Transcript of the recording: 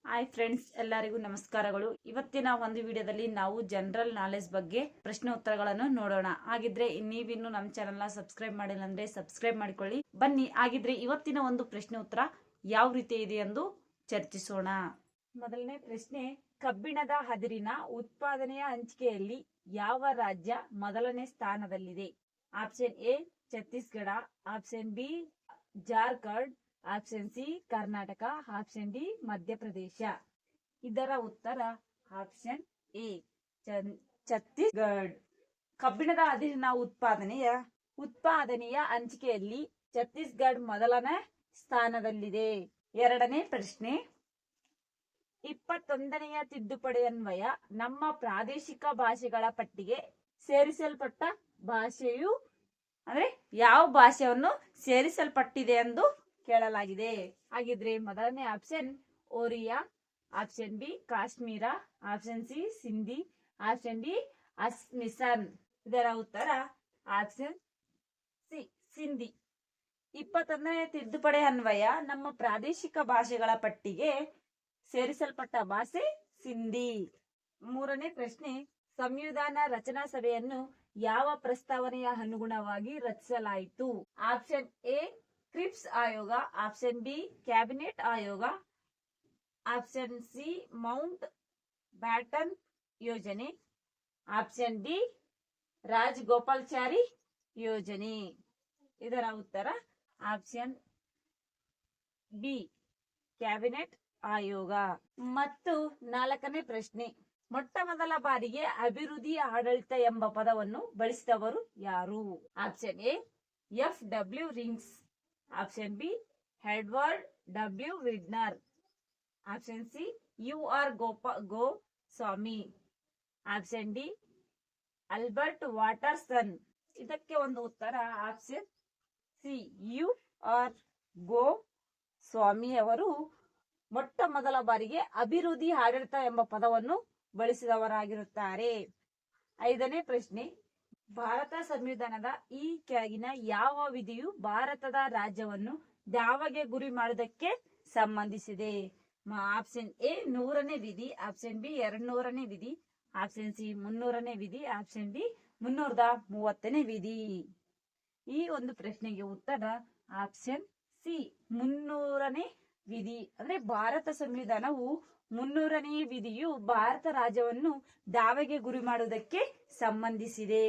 Hi friends, ಎಲ್ಲರಿಗೂ ನಮಸ್ಕಾರಗಳು. ಇವತ್ತಿನ ಒಂದು ವಿಡಿಯೋದಲ್ಲಿ ನಾವು ಜನರಲ್ ನಾಲೆಜ್ ಬಗ್ಗೆ ಪ್ರಶ್ನೆ ಉತ್ತರಗಳನ್ನು ನೋಡೋಣ. ಹಾಗಿದ್ರೆ ನೀವಿನ್ನು ನಮ್ಮ ಚಾನೆಲ್ನ ಸಬ್ಸ್ಕ್ರೈಬ್ ಮಾಡಿಲ್ಲ ಅಂದ್ರೆ ಸಬ್ಸ್ಕ್ರೈಬ್ ಮಾಡಿಕೊಳ್ಳಿ. ಬನ್ನಿ, ಹಾಗಿದ್ರೆ ಇವತ್ತಿನ ಒಂದು ಪ್ರಶ್ನೆ ಉತ್ತರ ಯಾವ ರೀತಿ ಇದೆ ಎಂದು ಚರ್ಚಿಸೋಣ. ಮೊದಲನೇ ಪ್ರಶ್ನೆ, ಕಬ್ಬಿಣದ ಅದಿರಿನ ಉತ್ಪಾದನೆಯ ಹಂಚಿಕೆಯಲ್ಲಿ ಯಾವ ರಾಜ್ಯ ಮೊದಲನೇ ಸ್ಥಾನದಲ್ಲಿದೆ? Option A Chhattisgarh, option B Jharkhand, option C Karnataka, option D Madhya Pradesh. ಇದರ ಉತ್ತರ ಆಪ್ಷನ್ ಎ ಛತ್ತೀಸ್ಗಢ. ಕಬ್ಬಿಣದ ಅದಿರಿನ ಉತ್ಪಾದನೆಯ ಹಂಚಿಕೆಯಲ್ಲಿ ಛತ್ತೀಸ್ಗಢ ಮೊದಲನೇ ಸ್ಥಾನದಲ್ಲಿದೆ. ಎರಡನೇ ಪ್ರಶ್ನೆ, 21ನೆಯ ತಿದ್ದುಪಡಿ ಅನ್ವಯ ನಮ್ಮ ಪ್ರಾದೇಶಿಕ ಭಾಷೆಗಳ ಪಟ್ಟಿಗೆ ಸೇರಿಸಲ್ಪಟ್ಟ ಭಾಷೆಯು ಅಂದ್ರೆ ಯಾವ ಭಾಷೆಯನ್ನು ಸೇರಿಸಲ್ಪಟ್ಟಿದೆ ಎಂದು ಕೇಳಲಾಗಿದೆ. ಹಾಗಿದ್ರೆ ಮೊದಲನೇ option Oriya, option B Kashmiri, option C Sindhi, option D Assamese. ಇದರ ಉತ್ತರ ಆಪ್ಷನ್ ಸಿ ಸಿಂಧಿ. 21ನೇ ತಿದ್ದುಪಡಿ ಅನ್ವಯ ನಮ್ಮ ಪ್ರಾದೇಶಿಕ ಭಾಷೆಗಳ ಪಟ್ಟಿಗೆ ಸೇರಿಸಲ್ಪಟ್ಟ ಭಾಷೆ ಸಿಂಧಿ. ಮೂರನೇ ಪ್ರಶ್ನೆ, ಸಂವಿಧಾನ ರಚನಾ ಸಭೆಯನ್ನು ಯಾವ ಪ್ರಸ್ತಾವನೆಯ ಅನುಗುಣವಾಗಿ ರಚಿಸಲಾಯಿತು? ಆಪ್ಷನ್ ಎ ಕ್ರಿಪ್ಸ್ ಆಯೋಗ, ಆಪ್ಷನ್ ಬಿ ಕ್ಯಾಬಿನೆಟ್ ಆಯೋಗ, ಆಪ್ಷನ್ ಸಿ ಮೌಂಟ್ ಬ್ಯಾಟನ್ ಯೋಜನೆ, ಆಪ್ಷನ್ ಡಿ ರಾಜಗೋಪಾಲ್ಚಾರಿ ಯೋಜನೆ. ಇದರ ಉತ್ತರ ಆಪ್ಷನ್ ಬಿ ಕ್ಯಾಬಿನೆಟ್ ಆಯೋಗ. ಮತ್ತು ನಾಲ್ಕನೇ ಪ್ರಶ್ನೆ, ಮೊಟ್ಟ ಮೊದಲ ಬಾರಿಗೆ ಅಭಿವೃದ್ಧಿ ಆಡಳಿತ ಎಂಬ ಪದವನ್ನು ಬಳಸಿದವರು ಯಾರು? Option A F W Riggs, option B Edward W Weidner, option C U R Goswami, option D Albert Waterston. ಇದಕ್ಕೆ ಒಂದು ಉತ್ತರ option C U R Goswami ಅವರು ಮೊಟ್ಟ ಮೊದಲ ಬಾರಿಗೆ ಅಭಿವೃದ್ಧಿ ಆಡಳಿತ ಎಂಬ ಪದವನ್ನು ಬಳಸಿದವರಾಗಿರುತ್ತಾರೆ. ಐದನೇ ಪ್ರಶ್ನೆ, ಭಾರತ ಸಂವಿಧಾನದ ಈ ಕೆಳಗಿನ ಯಾವ ವಿಧಿಯು ಭಾರತದ ರಾಜ್ಯವನ್ನು ದಾವೆಗೆ ಗುರಿ ಮಾಡುವುದಕ್ಕೆ ಸಂಬಂಧಿಸಿದೆ? ಆಪ್ಷನ್ ಎ 100ನೇ ವಿಧಿ, ಆಪ್ಷನ್ ಬಿ 200ನೇ ವಿಧಿ, ಆಪ್ಷನ್ ಸಿ 300ನೇ ವಿಧಿ, ಆಪ್ಷನ್ ಡಿ 330ನೇ ವಿಧಿ. ಈ ಒಂದು ಪ್ರಶ್ನೆಗೆ ಉತ್ತರ ಆಪ್ಷನ್ ಸಿ 300ನೇ ವಿಧಿ. ಅಂದ್ರೆ ಭಾರತ ಸಂವಿಧಾನವು 300ನೇ ವಿಧಿಯು ಭಾರತ ರಾಜ್ಯವನ್ನು ದಾವೆಗೆ ಗುರಿ ಮಾಡುವುದಕ್ಕೆ ಸಂಬಂಧಿಸಿದೆ.